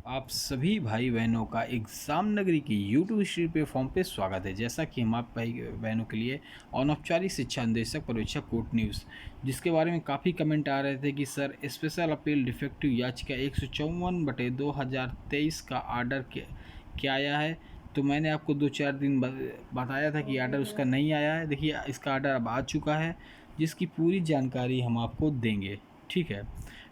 आप सभी भाई बहनों का एग्ज़ाम नगरी की यूट्यूब हिस्ट्री प्लेटफॉर्म पे स्वागत है। जैसा कि हम आप भाई बहनों के लिए अनौपचारिक शिक्षा अनुदेशक परीक्षा कोर्ट न्यूज़, जिसके बारे में काफ़ी कमेंट आ रहे थे कि सर स्पेशल अपील डिफेक्टिव याचिका 154/2023 का आर्डर क्या आया है। तो मैंने आपको 2-4 दिन बताया था कि आर्डर उसका नहीं आया है। देखिए, इसका आर्डर अब आ चुका है, जिसकी पूरी जानकारी हम आपको देंगे। ठीक है,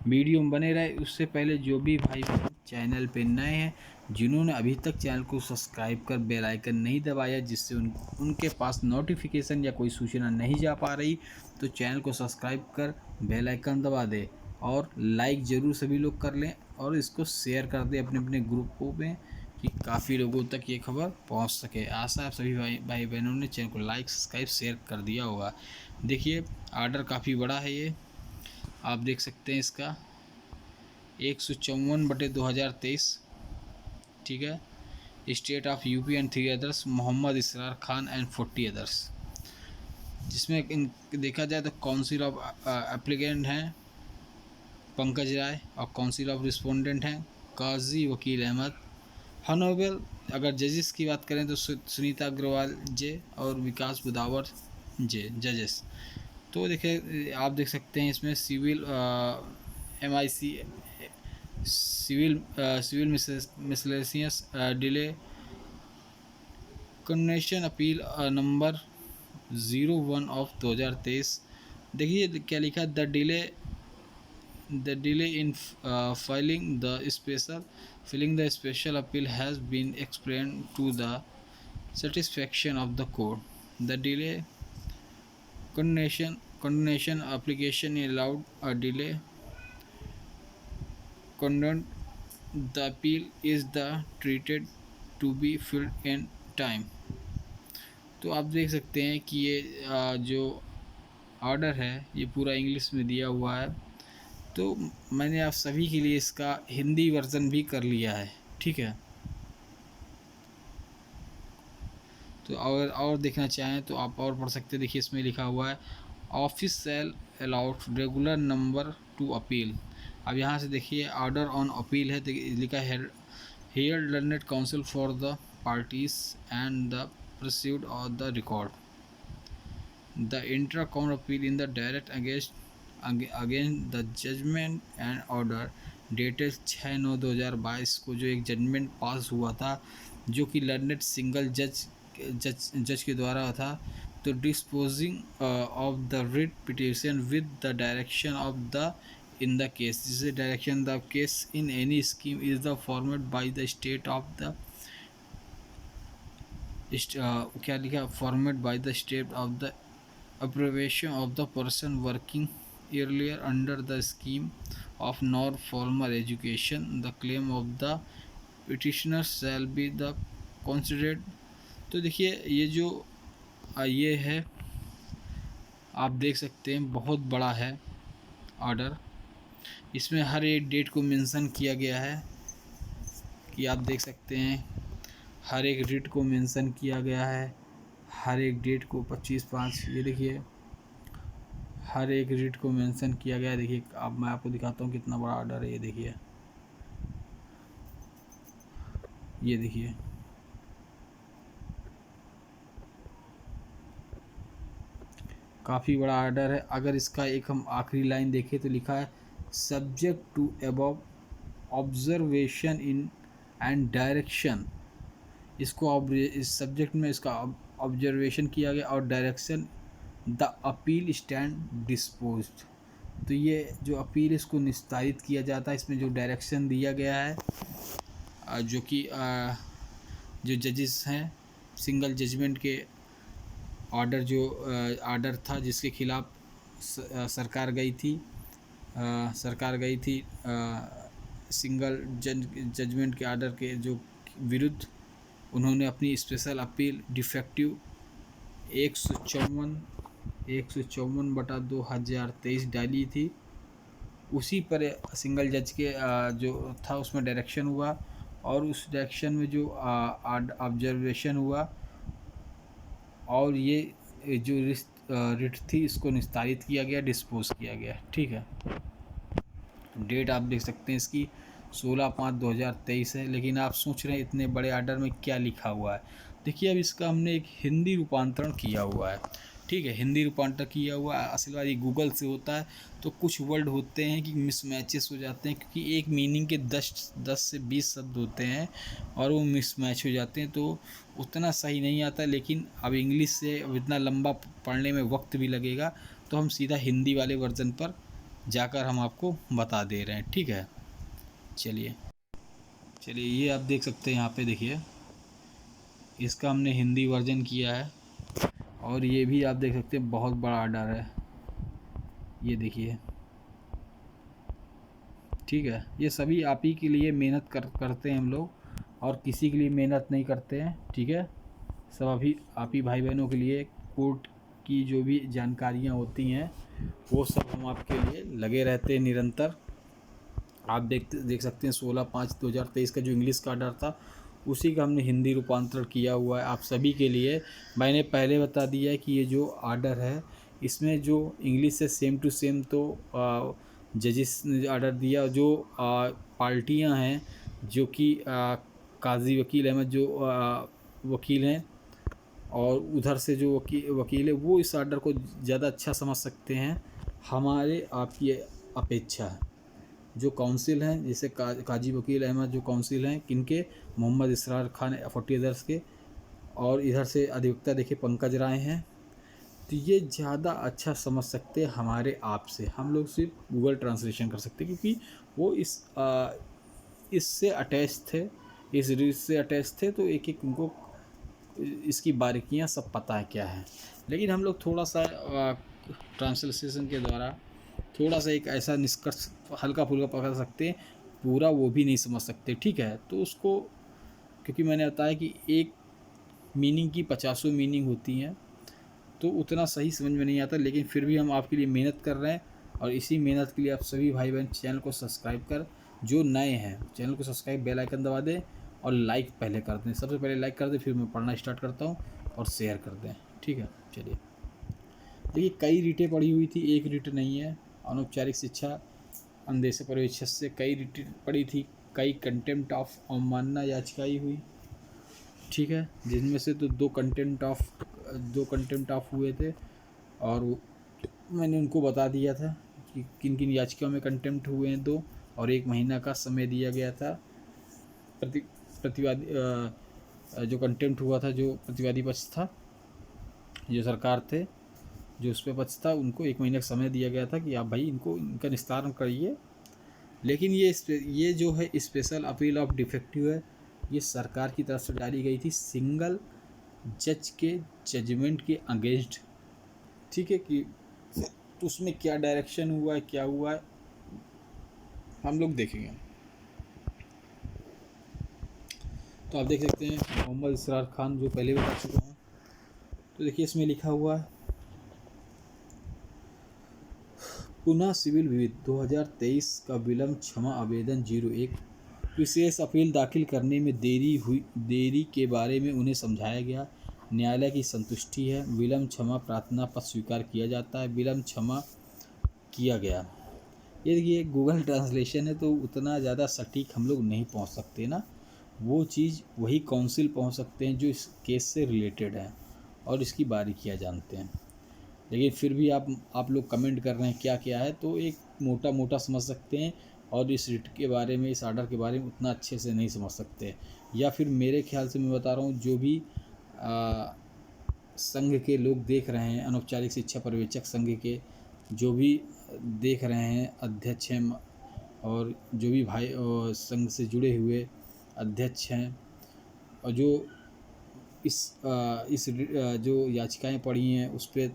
वीडियो में बने रहे। उससे पहले जो भी भाई चैनल पे नए हैं, जिन्होंने अभी तक चैनल को सब्सक्राइब कर बेल आइकन नहीं दबाया, जिससे उनके पास नोटिफिकेशन या कोई सूचना नहीं जा पा रही, तो चैनल को सब्सक्राइब कर बेल आइकन दबा दे और लाइक ज़रूर सभी लोग कर लें और इसको शेयर कर दें अपने अपने ग्रुपों में, कि काफ़ी लोगों तक ये खबर पहुंच सके। आशा है सभी भाई बहनों ने चैनल को लाइक सब्सक्राइब शेयर कर दिया होगा। देखिए, आर्डर काफ़ी बड़ा है, ये आप देख सकते हैं। इसका 154/2023, ठीक है। State of UP and 3 others, Mohammad Israr Khan and 40 others. जिसमें देखा जाए तो काउंसिल ऑफ एप्लीकेंट हैं पंकज राय और काउंसिल ऑफ रिस्पोंडेंट हैं काजी वकील अहमद। हॉनरेबल अगर जजेस की बात करें तो सुनीता अग्रवाल जे और विकास बुदावर जे जजेस। तो देखिए, आप देख सकते हैं इसमें civil MIC civil miscellaneous delay condonation appeal number 01 of 2023। देखिए क्या लिखा, the delay in filing the special appeal has been explained to the satisfaction of the court. The delay condemnation application allowed a delay content. The appeal is the treated to be filled in time. तो आप देख सकते हैं कि ये जो order है ये पूरा इंग्लिश में दिया हुआ है। तो मैंने आप सभी के लिए इसका हिंदी वर्ज़न भी कर लिया है, ठीक है। तो और देखना चाहें तो आप और पढ़ सकते हैं। देखिए, इसमें लिखा हुआ है office cell allowed regular number to appeal. अब यहाँ से देखिए, ऑर्डर ऑन अपील है तो लिखा है here learned counsel for the parties and the perused of the record the intra court appeal in the direct against the judgment and order dated 6/9/2022 को जो एक जजमेंट पास हुआ था, जो कि लर्नेड सिंगल जज के द्वारा था। तो disposing of the writ petition with the direction of the in the case, जिसे direction the case in any scheme is the format by the state of the क्या लिखा, format by the state of the approbation of the person working earlier under the scheme of non-formal education. The claim of the petitioner shall be the considered. तो देखिए, ये जो ये है, आप देख सकते हैं बहुत बड़ा है ऑर्डर। इसमें हर एक डेट को मेंशन किया गया है, कि आप देख सकते हैं हर एक डेट को मेंशन किया गया है, हर एक डेट को 25/5, ये देखिए हर एक डेट को मेंशन किया गया है। देखिए, अब मैं आपको दिखाता हूँ कितना बड़ा ऑर्डर है। ये देखिए, ये देखिए काफ़ी बड़ा ऑर्डर है। अगर इसका एक हम आखिरी लाइन देखें तो लिखा है subject to above observation in and direction. इसको इस सब्जेक्ट में इसका ऑब्जर्वेशन किया गया और direction the appeal stand disposed. तो ये जो अपील इसको निस्तारित किया जाता है, इसमें जो डायरेक्शन दिया गया है, जो कि जो जजेस हैं सिंगल जजमेंट के ऑर्डर, जो ऑर्डर था जिसके खिलाफ सरकार गई थी सिंगल जजमेंट के ऑर्डर के जो विरुद्ध, उन्होंने अपनी स्पेशल अपील डिफेक्टिव 154/2023 डाली थी। उसी पर सिंगल जज के जो था उसमें डायरेक्शन हुआ, और उस डायरेक्शन में जो ऑब्जर्वेशन हुआ, और ये जो रिट थी इसको निस्तारित किया गया, डिस्पोज किया गया, ठीक है। डेट आप देख सकते हैं इसकी 16/5/2023 है। लेकिन आप सोच रहे हैं इतने बड़े ऑर्डर में क्या लिखा हुआ है। देखिए अब इसका हमने एक हिंदी रूपांतरण किया हुआ है, ठीक है, हिंदी रूपांतरण किया हुआ है। असल बात ये गूगल से होता है तो कुछ वर्ड होते हैं कि मिसमैचेस हो जाते हैं, क्योंकि एक मीनिंग के 10 से 20 शब्द होते हैं और वो मिसमैच हो जाते हैं, तो उतना सही नहीं आता। लेकिन अब इंग्लिश से अब इतना लंबा पढ़ने में वक्त भी लगेगा, तो हम सीधा हिंदी वाले वर्जन पर जाकर हम आपको बता दे रहे हैं, ठीक है। चलिए ये आप देख सकते हैं यहाँ पे, देखिए इसका हमने हिंदी वर्जन किया है और ये भी आप देख सकते हैं बहुत बड़ा ऑर्डर है, ये देखिए, ठीक है। ये सभी आप ही के लिए मेहनत करते हैं हम लोग, और किसी के लिए मेहनत नहीं करते हैं, ठीक है। सब अभी आप ही भाई बहनों के लिए कोर्ट की जो भी जानकारियाँ होती हैं वो सब हम आपके लिए लगे रहते हैं निरंतर। आप देख सकते हैं 16/5/2023 का जो इंग्लिश का ऑर्डर था उसी का हमने हिंदी रूपांतरण किया हुआ है आप सभी के लिए। मैंने पहले बता दिया है कि ये जो ऑर्डर है इसमें जो इंग्लिश से सेम टू सेम तो जजेस ने ऑर्डर दिया, जो पार्टियां हैं जो कि काजी वकील अहमद जो वकील हैं और उधर से जो वकील है वो इस ऑर्डर को ज़्यादा अच्छा समझ सकते हैं हमारे आपकी अपेक्षा है। जो काउंसिल हैं जैसे काजी वकील अहमद जो काउंसिल हैं किनके, मोहम्मद इसरार खान 40 अदर्स के, और इधर से अधिवक्ता देखिए पंकज राय हैं, तो ये ज़्यादा अच्छा समझ सकते हैं हमारे आप से। हम लोग सिर्फ गूगल ट्रांसलेशन कर सकते हैं क्योंकि वो इससे अटैच थे, इस रील से अटैच थे, तो एक एक उनको इसकी बारीकियां सब पता है क्या है। लेकिन हम लोग थोड़ा सा ट्रांसलेशन के द्वारा थोड़ा सा एक ऐसा निष्कर्ष हल्का फुल्का पकड़ सकते हैं, पूरा वो भी नहीं समझ सकते, ठीक है। तो उसको क्योंकि मैंने बताया कि एक मीनिंग की 50 मीनिंग होती हैं तो उतना सही समझ में नहीं आता, लेकिन फिर भी हम आपके लिए मेहनत कर रहे हैं। और इसी मेहनत के लिए आप सभी भाई बहन चैनल को सब्सक्राइब कर, जो नए हैं चैनल को सब्सक्राइब, बेल आइकन दबा दें और लाइक पहले कर दें, सबसे पहले लाइक कर दें, फिर मैं पढ़ना स्टार्ट करता हूँ, और शेयर कर दें, ठीक है। चलिए देखिए कई रीटें पड़ी हुई थी, एक रीट नहीं है। अनौपचारिक शिक्षा अंदेशा पर्यवेक्षक से कई रीटें पड़ी थी, कई कंटेम्प्ट ऑफ अवमानना याचिकाएं हुई, ठीक है, जिनमें से तो दो कंटेम्प्ट ऑफ हुए थे और मैंने उनको बता दिया था कि किन किन याचिकाओं में कंटेम्प्ट हुए हैं दो, और 1 महीना का समय दिया गया था। प्रतिवादी जो कंटेम्प्ट हुआ था, जो प्रतिवादी पक्ष था, जो सरकार थे, जो उस पर पक्ष था, उनको 1 महीने का समय दिया गया था कि आप भाई इनका निस्तारण करिए। लेकिन ये जो है स्पेशल अपील ऑफ डिफेक्टिव है, ये सरकार की तरफ से डाली गई थी सिंगल जज के जजमेंट के अगेंस्ट, ठीक है। कि तो उसमें क्या डायरेक्शन हुआ है, क्या हुआ है, हम लोग देखेंगे। तो आप देख सकते हैं मोहम्मद इसरार खान जो पहले बता चुका हूँ, तो देखिए इसमें लिखा हुआ है पुनः सिविल विविध 2023 का विलम्ब क्षमा आवेदन 01 विशेष अपील दाखिल करने में देरी के बारे में उन्हें समझाया गया, न्यायालय की संतुष्टि है, विलम्ब क्षमा प्रार्थना पत्र स्वीकार किया जाता है, विलम्ब क्षमा किया गया। ये देखिए गूगल ट्रांसलेशन है तो उतना ज़्यादा सटीक हम लोग नहीं पहुंच सकते ना, वो चीज़ वही काउंसिल पहुंच सकते हैं जो इस केस से रिलेटेड है और इसकी बारीकियाँ जानते हैं। लेकिन फिर भी आप लोग कमेंट कर रहे हैं क्या क्या है, तो एक मोटा मोटा समझ सकते हैं और इस रिट के बारे में, इस आर्डर के बारे में उतना अच्छे से नहीं समझ सकते। या फिर मेरे ख्याल से मैं बता रहा हूँ, जो भी संघ के लोग देख रहे हैं, अनौपचारिक शिक्षा पर्यवेक्षक संघ के जो भी देख रहे हैं अध्यक्ष हैं, और जो भी भाई संघ से जुड़े हुए अध्यक्ष हैं, और जो इस जो याचिकाएं पड़ी हैं उस पर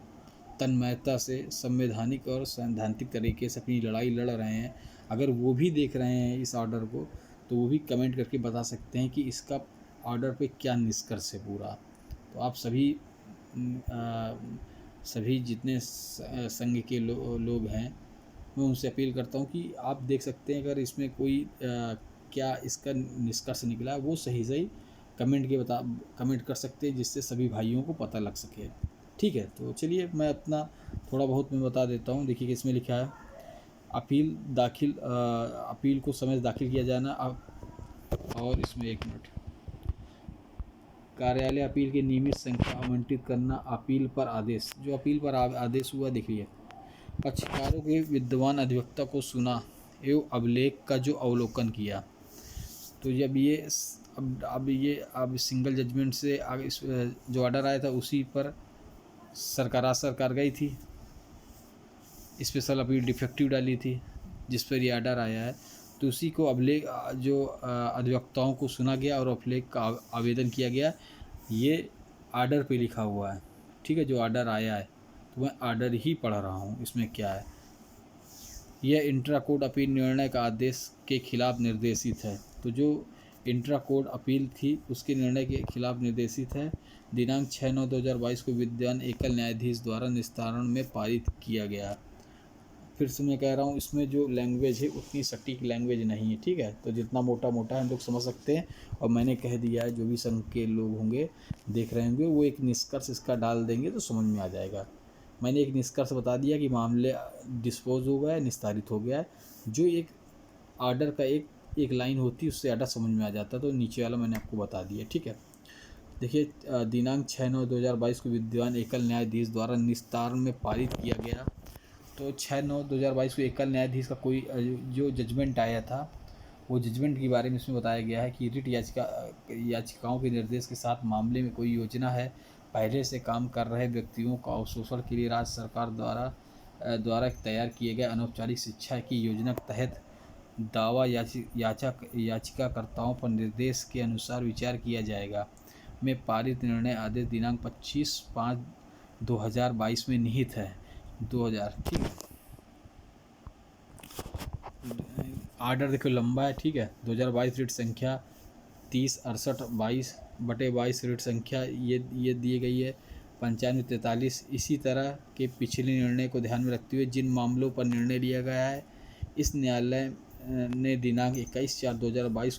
तन्मयता से संवैधानिक और सैद्धांतिक तरीके से अपनी लड़ाई लड़ रहे हैं, अगर वो भी देख रहे हैं इस ऑर्डर को, तो वो भी कमेंट करके बता सकते हैं कि इसका ऑर्डर पे क्या निष्कर्ष है पूरा। तो आप सभी जितने संघ के लोग हैं, मैं उनसे अपील करता हूँ कि आप देख सकते हैं अगर इसमें कोई क्या इसका निष्कर्ष निकला है, वो सही कमेंट कर सकते हैं, जिससे सभी भाइयों को पता लग सके, ठीक है। तो चलिए मैं अपना थोड़ा बहुत मैं बता देता हूँ। देखिए कि इसमें लिखा है अपील को समय से दाखिल किया जाना। और इसमें 1 मिनट, कार्यालय अपील की नियमित संख्या आवंटित करना। अपील पर आदेश, जो अपील पर आदेश हुआ देखिए, पक्षकारों के विद्वान अधिवक्ता को सुना एवं अभिलेख का जो अवलोकन किया। तो जब ये अब सिंगल जजमेंट से आगे इस जो ऑर्डर आया था उसी पर सरकार गई थी, स्पेशल अपील डिफेक्टिव डाली थी जिस पर ये ऑर्डर आया है। तो उसी को अभिलेख जो अधिवक्ताओं को सुना गया और अभिलेख का आवेदन किया गया। ये ऑर्डर पे लिखा हुआ है, ठीक है, जो ऑर्डर आया है तो मैं ऑर्डर ही पढ़ रहा हूँ। इसमें क्या है, यह इंट्रा कोर्ट अपील निर्णय का आदेश के खिलाफ निर्देशित है। तो जो इंट्रा कोर्ट अपील थी उसके निर्णय के खिलाफ निर्देशित है। दिनांक 6/9/2022 को विद्वान एकल न्यायाधीश द्वारा निस्तारण में पारित किया गया। फिर से मैं कह रहा हूँ, इसमें जो लैंग्वेज है उतनी सटीक लैंग्वेज नहीं है, ठीक है, तो जितना मोटा मोटा हम लोग समझ सकते हैं। और मैंने कह दिया है, जो भी संघ के लोग होंगे देख रहे होंगे वो एक निष्कर्ष इसका डाल देंगे तो समझ में आ जाएगा। मैंने एक निष्कर्ष बता दिया कि मामले डिस्पोज हो गया है, निस्तारित हो गया है। जो एक आर्डर का एक लाइन होती है उससे आर्डर समझ में आ जाता है, तो नीचे वाला मैंने आपको बता दिया, ठीक है। देखिए, दिनांक 6/9/2022 को विद्वान एकल न्यायाधीश द्वारा निस्तारण में पारित किया गया। तो 6/9/2022 को एकल न्यायाधीश का कोई जो जजमेंट आया था वो जजमेंट के बारे में इसमें बताया गया है कि रिट याचिकाओं के निर्देश के साथ मामले में कोई योजना है। पहले से काम कर रहे व्यक्तियों का अवशोषण के लिए राज्य सरकार द्वारा तैयार किए गए अनौपचारिक शिक्षा की योजना के तहत दावा याचिकाकर्ताओं पर निर्देश के अनुसार विचार किया जाएगा। में पारित निर्णय आदेश दिनांक 25/5/2022 में निहित है। 2000, ठीक है। आर्डर देखो लंबा है, ठीक है। 2022 रिट संख्या 3068/22 रिट संख्या ये दी गई है 9543। इसी तरह के पिछले निर्णय को ध्यान में रखते हुए जिन मामलों पर निर्णय लिया गया है, इस न्यायालय ने दिनांक 21/4/2022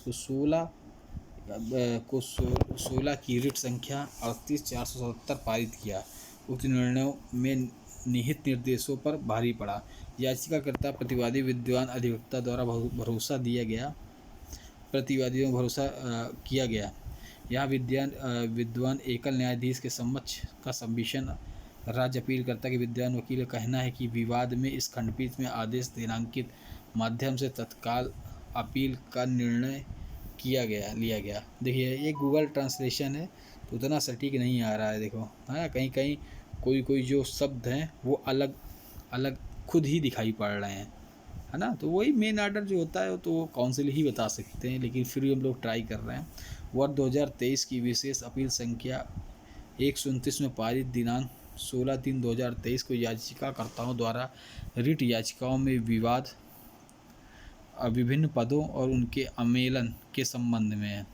को 16 की रिट संख्या 38477 पारित किया। उक्त निर्णयों में निहित निर्देशों पर भारी पड़ा। याचिकाकर्ता प्रतिवादी विद्वान अधिवक्ता द्वारा भरोसा किया गया। यहाँ विद्वान एकल न्यायाधीश के समक्ष का सबमिशन राज्य अपीलकर्ता के विद्वान वकील का कहना है कि विवाद में इस खंडपीठ में आदेश दिनांकित माध्यम से तत्काल अपील का निर्णय लिया गया। देखिए, ये गूगल ट्रांसलेशन है तो उतना सटीक नहीं आ रहा है, देखो, है, कहीं कहीं कोई जो शब्द हैं वो अलग अलग खुद ही दिखाई पड़ रहे हैं, है ना। तो वही मेन आर्डर जो होता है तो वो काउंसिल ही बता सकते हैं, लेकिन फिर भी हम लोग ट्राई कर रहे हैं। वर्ष 2023 की विशेष अपील संख्या 129 में पारित दिनांक 16/3/2023 को याचिकाकर्ताओं द्वारा रिट याचिकाओं में विवाद विभिन्न पदों और उनके अमेलन के संबंध में है।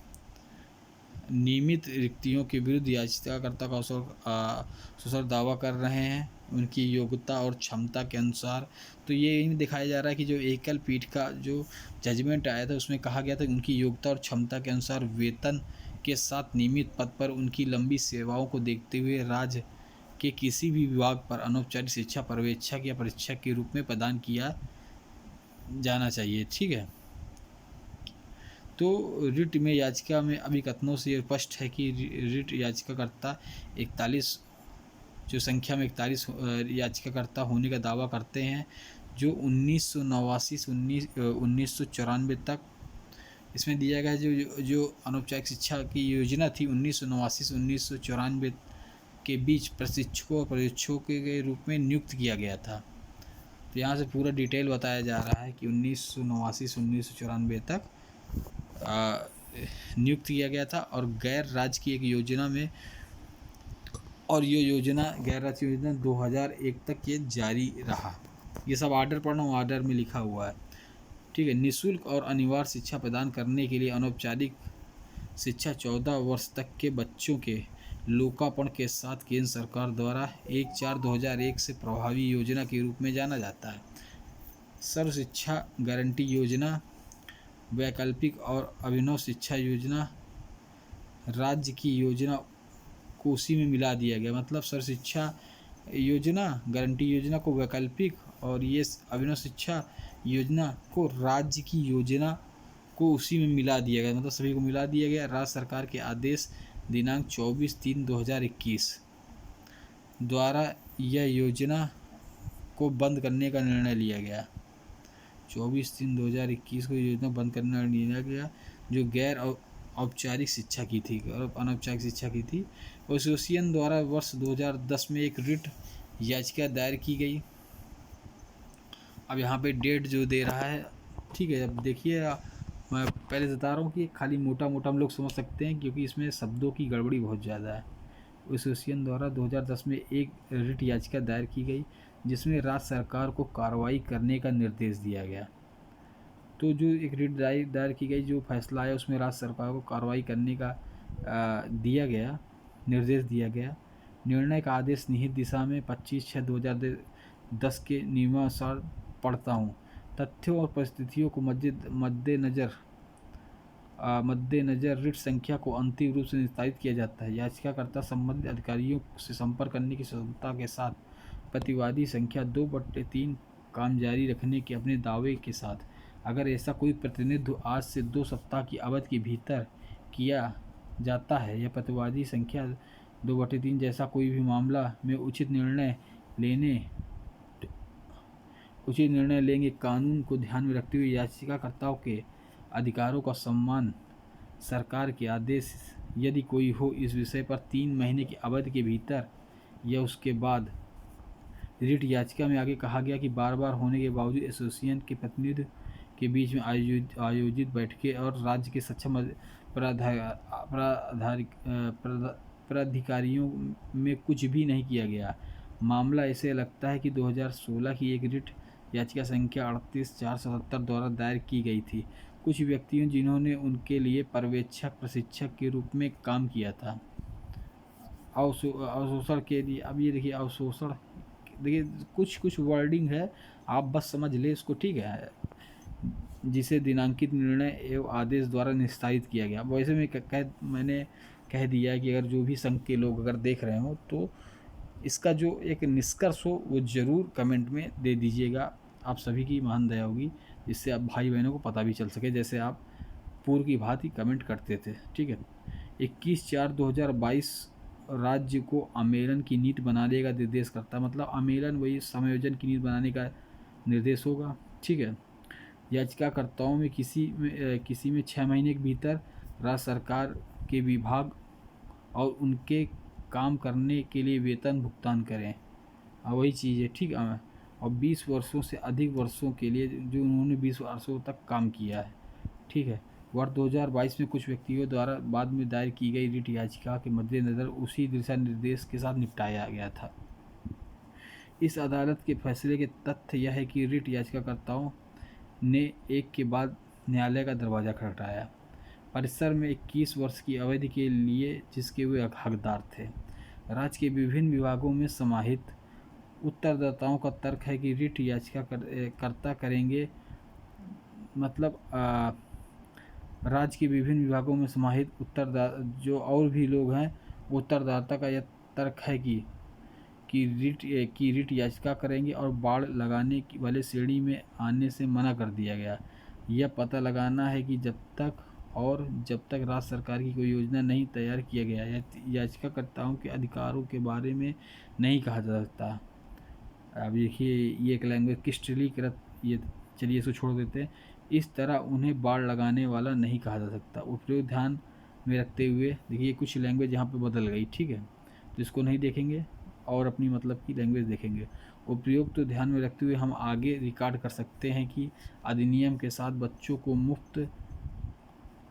नियमित रिक्तियों के विरुद्ध याचिकाकर्ता का ससुर दावा कर रहे हैं उनकी योग्यता और क्षमता के अनुसार। तो ये दिखाया जा रहा है कि जो एकल पीठ का जो जजमेंट आया था उसमें कहा गया था कि उनकी योग्यता और क्षमता के अनुसार वेतन के साथ नियमित पद पर उनकी लंबी सेवाओं को देखते हुए राज्य के किसी भी विभाग पर अनौपचारिक शिक्षा पर्यवेक्षक या परीक्षक के रूप में प्रदान किया जाना चाहिए, ठीक है। तो रिट में याचिका में अभी कथनों से स्पष्ट है कि रिट याचिकाकर्ता 41 जो संख्या में 41 याचिकाकर्ता होने का दावा करते हैं, जो 1989 से 1994 तक इसमें दिया गया जो अनौपचारिक शिक्षा की योजना थी 1989 से 1994 के बीच प्रशिक्षकों और पर्यवेक्षकों के रूप में नियुक्त किया गया था। तो यहाँ से पूरा डिटेल बताया जा रहा है कि 1989 से 1994 तक नियुक्त किया गया था और गैर राज्य की एक योजना में, और ये योजना गैर राज्य योजना 2001 तक ये जारी रहा। ये सब आर्डर पढ़ना, आर्डर में लिखा हुआ है, ठीक है। निःशुल्क और अनिवार्य शिक्षा प्रदान करने के लिए अनौपचारिक शिक्षा 14 वर्ष तक के बच्चों के लोकार्पण के साथ केंद्र सरकार द्वारा 1/4/2001 से प्रभावी योजना के रूप में जाना जाता है। सर्व शिक्षा गारंटी योजना, वैकल्पिक और अभिनव शिक्षा योजना, राज्य की योजना को उसी में मिला दिया गया। मतलब सर्व शिक्षा योजना गारंटी योजना को वैकल्पिक और ये अभिनव शिक्षा योजना को राज्य की योजना को उसी में मिला दिया गया, मतलब सभी को मिला दिया गया। राज्य सरकार के आदेश दिनांक 24/3/2021 द्वारा यह योजना को बंद करने का निर्णय लिया गया। 24/3/2021 को योजना बंद करने का निर्णय लिया गया, जो गैर औपचारिक शिक्षा की थी और अनौपचारिक शिक्षा की थी। एसोसिएशन द्वारा वर्ष 2010 में एक रिट याचिका दायर की गई। अब यहाँ पे डेट जो दे रहा है, ठीक है, अब देखिए मैं पहले बता रहा हूँ कि खाली मोटा मोटा हम लोग समझ सकते हैं, क्योंकि इसमें शब्दों की गड़बड़ी बहुत ज़्यादा है। एसोसिएशन द्वारा 2010 में एक रिट याचिका दायर की गई, जिसमें राज्य सरकार को कार्रवाई करने का निर्देश दिया गया। तो जो एक रिट दायर की गई, जो फैसला आया उसमें राज्य सरकार को कार्रवाई करने का निर्देश दिया गया। निर्णय का आदेश निहित दिशा में 25/6/2010 के नियमानुसार पढ़ता हूँ। तथ्यों और परिस्थितियों को मद्देनजर रिट संख्या को अंतिम रूप से निर्धारित किया जाता है। याचिकाकर्ता संबंधित अधिकारियों से संपर्क करने की स्वतंत्रता के साथ प्रतिवादी संख्या 2/3 काम जारी रखने के अपने दावे के साथ, अगर ऐसा कोई प्रतिनिधित्व आज से 2 सप्ताह की अवधि के भीतर किया जाता है या प्रतिवादी संख्या 2/3 जैसा कोई भी मामला में उचित निर्णय लेंगे, कानून को ध्यान में रखते हुए याचिकाकर्ताओं के अधिकारों का सम्मान, सरकार के आदेश यदि कोई हो इस विषय पर 3 महीने की अवधि के भीतर या उसके बाद। रिट याचिका में आगे कहा गया कि बार बार होने के बावजूद एसोसिएशन के प्रतिनिधि के बीच में आयोजित बैठकें और राज्य के सक्षम प्राधिकारियों में कुछ भी नहीं किया गया। मामला ऐसे लगता है कि 2016 की एक रिट याचिका संख्या 38/477 द्वारा दायर की गई थी, कुछ व्यक्तियों जिन्होंने उनके लिए पर्यवेक्षक प्रशिक्षक के रूप में काम किया था। अवशोषण के लिए, अब ये देखिए अवशोषण, देखिए कुछ वर्डिंग है, आप बस समझ ले इसको, ठीक है, जिसे दिनांकित निर्णय एवं आदेश द्वारा निस्तारित किया गया। वैसे मैंने कह दिया है कि अगर जो भी संघ के लोग अगर देख रहे हो तो इसका जो एक निष्कर्ष हो वो ज़रूर कमेंट में दे दीजिएगा। आप सभी की महान दया होगी, जिससे आप भाई बहनों को पता भी चल सके, जैसे आप पूर्व की भांति कमेंट करते थे, ठीक है। 21/4/2022 राज्य को आमेलन की नीति बनाने का निर्देश करता है, मतलब आमेलन वही समायोजन की नीति बनाने का निर्देश होगा, ठीक है। याचिकाकर्ताओं में किसी में 6 महीने के भीतर राज्य सरकार के विभाग और उनके काम करने के लिए वेतन भुगतान करें, वही चीज़ है, ठीक है। और 20 वर्षों से अधिक वर्षों के लिए जो उन्होंने 20 वर्षों तक काम किया है, ठीक है। वर्ष 2022 में कुछ व्यक्तियों द्वारा बाद में दायर की गई रिट याचिका के मद्देनज़र उसी दिशा निर्देश के साथ निपटाया गया था। इस अदालत के फैसले के तथ्य यह है कि रिट याचिकाकर्ताओं ने एक के बाद न्यायालय का दरवाज़ा खटखटाया परिसर में 21 वर्ष की अवधि के लिए, जिसके वे हकदार थे। राज्य के विभिन्न विभागों में समाहित उत्तरदाताओं का तर्क है कि रिट याचिकाकर्ता करेंगे, मतलब राज्य के विभिन्न विभागों में समाहित जो और भी लोग हैं, उत्तरदाता का यह तर्क है कि रिट याचिका करेंगे और बाड़ लगाने वाले श्रेणी में आने से मना कर दिया गया। यह पता लगाना है कि जब तक राज्य सरकार की कोई योजना नहीं तैयार किया गया, याचिकाकर्ताओं के अधिकारों के बारे में नहीं कहा जा सकता। अब देखिए ये एक लैंग्वेज क्रिस्टलीकृत, ये चलिए इसको छोड़ देते हैं। इस तरह उन्हें बाड़ लगाने वाला नहीं कहा जा सकता। उपयोग ध्यान में रखते हुए देखिए कुछ लैंग्वेज यहाँ पे बदल गई, ठीक है, तो इसको नहीं देखेंगे और अपनी मतलब की लैंग्वेज देखेंगे। उपयोग तो ध्यान में रखते हुए हम आगे रिकॉर्ड कर सकते हैं कि अधिनियम के साथ बच्चों को मुफ्त,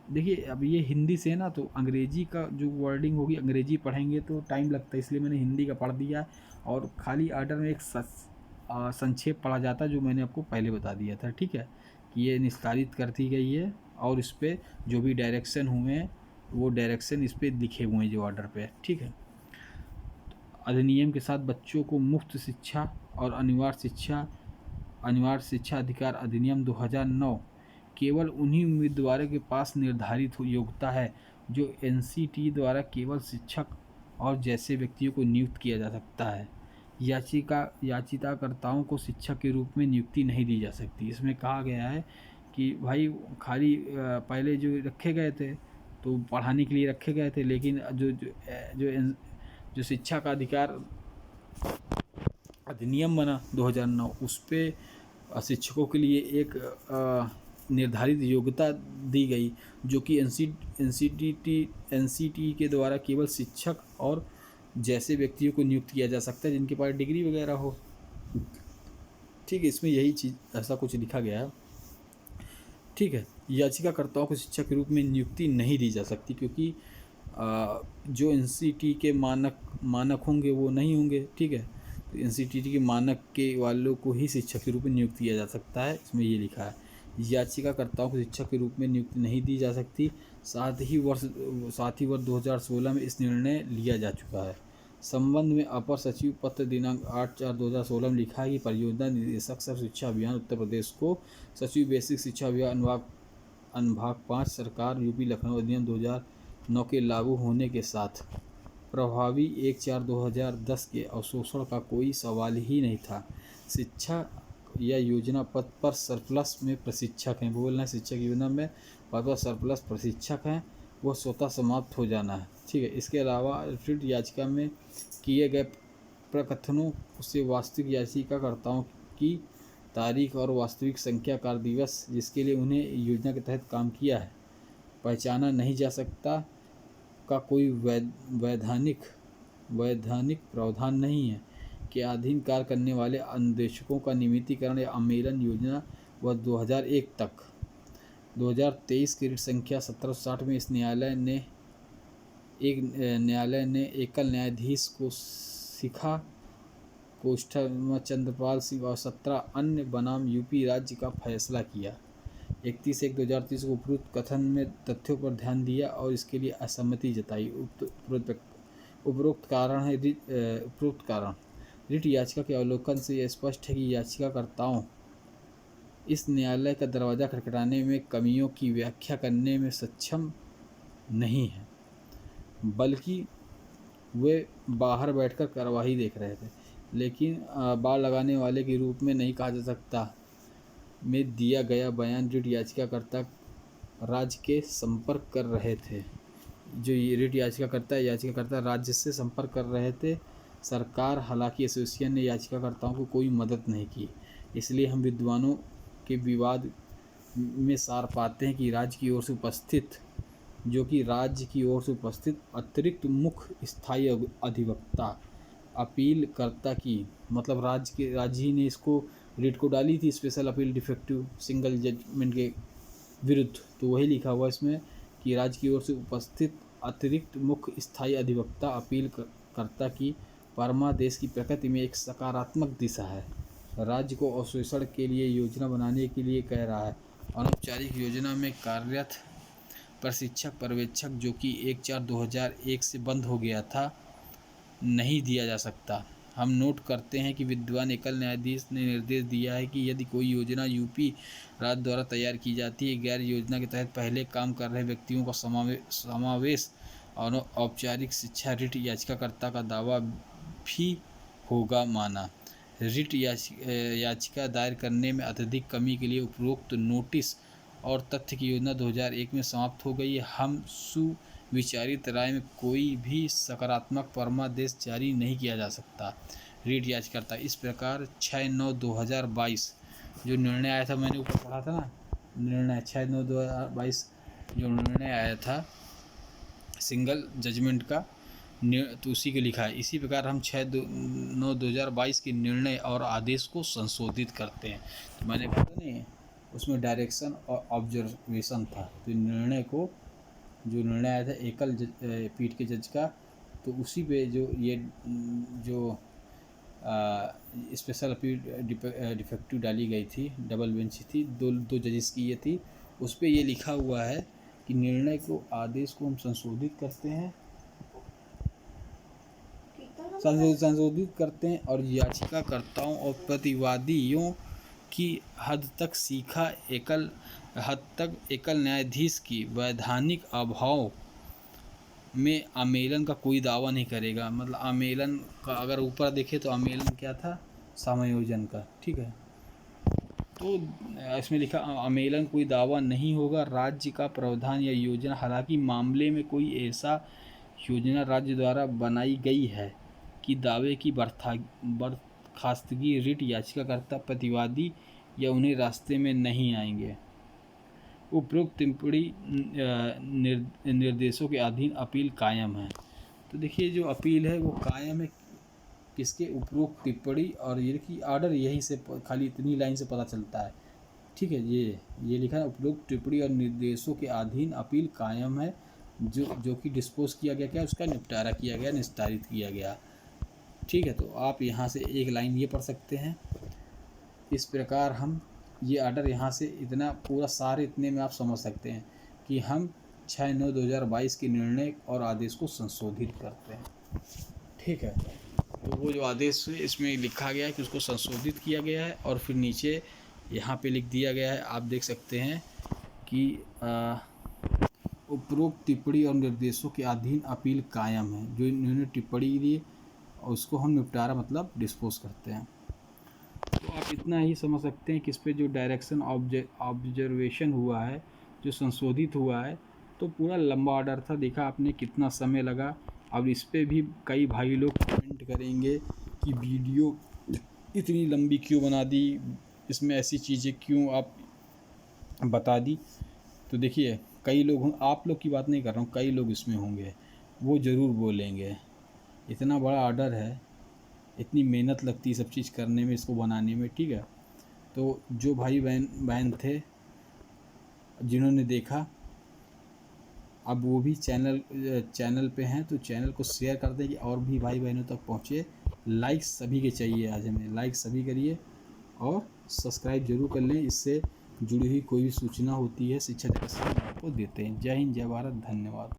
देखिए अब ये हिंदी से ना, तो अंग्रेजी का जो वर्डिंग होगी, अंग्रेजी पढ़ेंगे तो टाइम लगता है, इसलिए मैंने हिंदी का पढ़ दिया और खाली आर्डर में एक संक्षेप पढ़ा जाता है, जो मैंने आपको पहले बता दिया था, ठीक है, कि ये निस्तारित कर दी गई है और इस पर जो भी डायरेक्शन हुए हैं वो डायरेक्शन इस पर लिखे हुए हैं जो ऑर्डर पे, ठीक है। अधिनियम के साथ बच्चों को मुफ्त शिक्षा और अनिवार्य शिक्षा अधिकार अधिनियम 2009 केवल उन्हीं उम्मीदवारों के पास निर्धारित योग्यता है जो NCT द्वारा केवल शिक्षक और जैसे व्यक्तियों को नियुक्त किया जा सकता है। याचिकाकर्ताओं को शिक्षक के रूप में नियुक्ति नहीं दी जा सकती। इसमें कहा गया है कि भाई खाली पहले जो रखे गए थे तो पढ़ाने के लिए रखे गए थे, लेकिन जो जो शिक्षा का अधिकार अधिनियम बना 2009 उस पे शिक्षकों के लिए एक निर्धारित योग्यता दी गई, जो कि एनसीटी के द्वारा केवल शिक्षक और जैसे व्यक्तियों को नियुक्त किया जा सकता है जिनके पास डिग्री वगैरह हो। ठीक है, इसमें यही चीज़ ऐसा कुछ लिखा गया है। ठीक है, याचिकाकर्ताओं को शिक्षक के रूप में नियुक्ति नहीं दी जा सकती, क्योंकि जो एनसीटी के मानक होंगे वो नहीं होंगे। ठीक है, तो एनसीटी के मानक के वालों को ही शिक्षक के रूप में नियुक्त किया जा सकता है। इसमें ये लिखा है, याचिकाकर्ताओं को शिक्षक के रूप में नियुक्ति नहीं दी जा सकती। साथ ही वर्ष 2016 में इस निर्णय लिया जा चुका है। संबंध में अपर सचिव पत्र दिनांक 8/4/2016 में लिखा है कि परियोजना निदेशक सर्व शिक्षा अभियान उत्तर प्रदेश को सचिव बेसिक शिक्षा अभियान अनुभाग 5 सरकार यूपी लखनऊ अधिनियम 2009 के लागू होने के साथ प्रभावी 1/4/2010 के अवशोषण का कोई सवाल ही नहीं था। शिक्षा या योजना पद पर सरप्लस में प्रशिक्षक हैं, बोलना शिक्षक योजना में पद पर सरप्लस प्रशिक्षक हैं, वह स्वतः समाप्त हो जाना है। ठीक है, इसके अलावा रिट याचिका में किए गए प्रकथनों से वास्तविक याचिकाकर्ताओं की तारीख और वास्तविक संख्या कार्य दिवस जिसके लिए उन्हें योजना के तहत काम किया है पहचाना नहीं जा सकता का कोई वैधानिक प्रावधान नहीं है के अधीन कार्य करने वाले अनुदेशकों का नियमितीकरण या अम्मेलन योजना व 2001 तक 2023 की रिट संख्या 1760 में इस न्यायालय ने एकल न्यायाधीश को शिखा चंद्रपाल सिंह और 17 अन्य बनाम यूपी राज्य का फैसला किया। 31/1/2023 को उपरोक्त कथन में तथ्यों पर ध्यान दिया और इसके लिए असहमति जताई। उपरोक्त कारण रिट याचिका के अवलोकन से यह स्पष्ट है कि याचिकाकर्ताओं इस न्यायालय का दरवाज़ा खटखटाने में कमियों की व्याख्या करने में सक्षम नहीं है, बल्कि वे बाहर बैठकर कार्यवाही देख रहे थे, लेकिन बाड़ लगाने वाले के रूप में नहीं कहा जा सकता। में दिया गया बयान रिट याचिकाकर्ता राज्य के संपर्क कर रहे थे। जो ये रिट याचिकाकर्ता राज्य से संपर्क कर रहे थे। सरकार हालांकि एसोसिएशन ने याचिकाकर्ताओं को कोई मदद नहीं की, इसलिए हम विद्वानों के विवाद में सार पाते हैं कि राज्य की ओर से उपस्थित अतिरिक्त मुख्य स्थायी अधिवक्ता अपीलकर्ता की मतलब राज्य ही ने इसको रिट को डाली थी special appeal defective single judgment के विरुद्ध। तो वही लिखा हुआ इसमें कि राज्य की ओर से उपस्थित अतिरिक्त मुख्य स्थायी अधिवक्ता अपीलकर्ता की परमादेश की प्रकृति में एक सकारात्मक दिशा है। राज्य को अवशोषण के लिए योजना बनाने के लिए कह रहा है। अनौपचारिक योजना में कार्यरत प्रशिक्षक पर्यवेक्षक जो कि 1/4/2001 से बंद हो गया था नहीं दिया जा सकता। हम नोट करते हैं कि विद्वान एकल न्यायाधीश ने निर्देश दिया है कि यदि कोई योजना यूपी राज्य द्वारा तैयार की जाती है, गैर योजना के तहत पहले काम कर रहे व्यक्तियों का समावेश और औपचारिक शिक्षा रिट याचिकाकर्ता का दावा भी होगा माना। रिट याचिका दायर करने में अत्यधिक कमी के लिए उपरोक्त नोटिस और तथ्य की योजना 2001 में समाप्त हो गई है। हम सुविचारित राय में कोई भी सकारात्मक परमादेश जारी नहीं किया जा सकता। रिट याचिकाकर्ता इस प्रकार 6/9/2022 जो निर्णय आया था, मैंने ऊपर पढ़ा था ना, निर्णय 6/9/2022 जो निर्णय आया था सिंगल जजमेंट का, तो उसी को लिखा है। इसी प्रकार हम 6/9/2022 के निर्णय और आदेश को संशोधित करते हैं। तो मैंने कहा था नहीं, उसमें डायरेक्शन और ऑब्जर्वेशन था। तो जो निर्णय आया था एकल पीठ के जज का, तो उसी पे जो स्पेशल अपील डिफेक्टिव डाली गई थी, डबल बेंच थी, दो जजेस की ये थी, उस पे ये लिखा हुआ है कि निर्णय को आदेश को हम संशोधित करते हैं और याचिकाकर्ताओं और प्रतिवादियों की हद तक एकल न्यायाधीश की वैधानिक अभाव में आमेलन का कोई दावा नहीं करेगा। मतलब आमेलन का अगर ऊपर देखे तो आमेलन क्या था, समायोजन का, ठीक है। तो इसमें लिखा आमेलन कोई दावा नहीं होगा, राज्य का प्रावधान या योजना, हालांकि मामले में कोई ऐसा योजना राज्य द्वारा बनाई गई है कि दावे की बर्खास्तगी रिट याचिकाकर्ता, प्रतिवादी या उन्हें रास्ते में नहीं आएंगे। उपरोक्त टिप्पणी निर्देशों के अधीन अपील कायम है। तो देखिए जो अपील है वो कायम है किसके, उपरोक्त टिप्पणी, और ये देखिए आर्डर यहीं से खाली इतनी लाइन से पता चलता है, ठीक है। ये लिखा है उपरोक्त टिप्पणी और निर्देशों के अधीन अपील कायम है, जो कि डिस्पोज किया गया, क्या उसका निपटारा किया गया, निस्तारित किया गया, ठीक है। तो आप यहाँ से एक लाइन ये पढ़ सकते हैं। इस प्रकार हम ये आर्डर यहाँ से इतना पूरा सारे इतने में आप समझ सकते हैं कि हम 6/9/2022 के निर्णय और आदेश को संशोधित करते हैं, ठीक है। तो वो जो आदेश है इसमें लिखा गया है कि उसको संशोधित किया गया है, और फिर नीचे यहाँ पे लिख दिया गया है, आप देख सकते हैं कि उपरोक्त टिप्पणी और निर्देशों के अधीन अपील कायम है। जो इन्होंने टिप्पणी दी और उसको हम निपटारा मतलब डिस्पोज करते हैं। तो आप इतना ही समझ सकते हैं कि इस पर जो डायरेक्शन ऑब्जर्वेशन हुआ है, जो संशोधित हुआ है, तो पूरा लंबा ऑर्डर था, देखा आपने कितना समय लगा। अब इस पर भी कई भाई लोग कमेंट करेंगे कि वीडियो इतनी लंबी क्यों बना दी, इसमें ऐसी चीज़ें क्यों आप बता दी। तो देखिए कई लोग, आप लोग की बात नहीं कर रहा हूँ, कई लोग इसमें होंगे, वो ज़रूर बोलेंगे इतना बड़ा ऑर्डर है, इतनी मेहनत लगती है सब चीज़ करने में, इसको बनाने में, ठीक है। तो जो भाई बहन थे जिन्होंने देखा, अब वो भी चैनल पे हैं, तो चैनल को शेयर कर दें कि और भी भाई बहनों तक पहुँचे। लाइक सभी के चाहिए, आज हमें लाइक सभी करिए और सब्सक्राइब जरूर कर लें। इससे जुड़ी हुई कोई भी सूचना होती है शिक्षा जगत से आपको देते हैं। जय हिंद, जय भारत, धन्यवाद।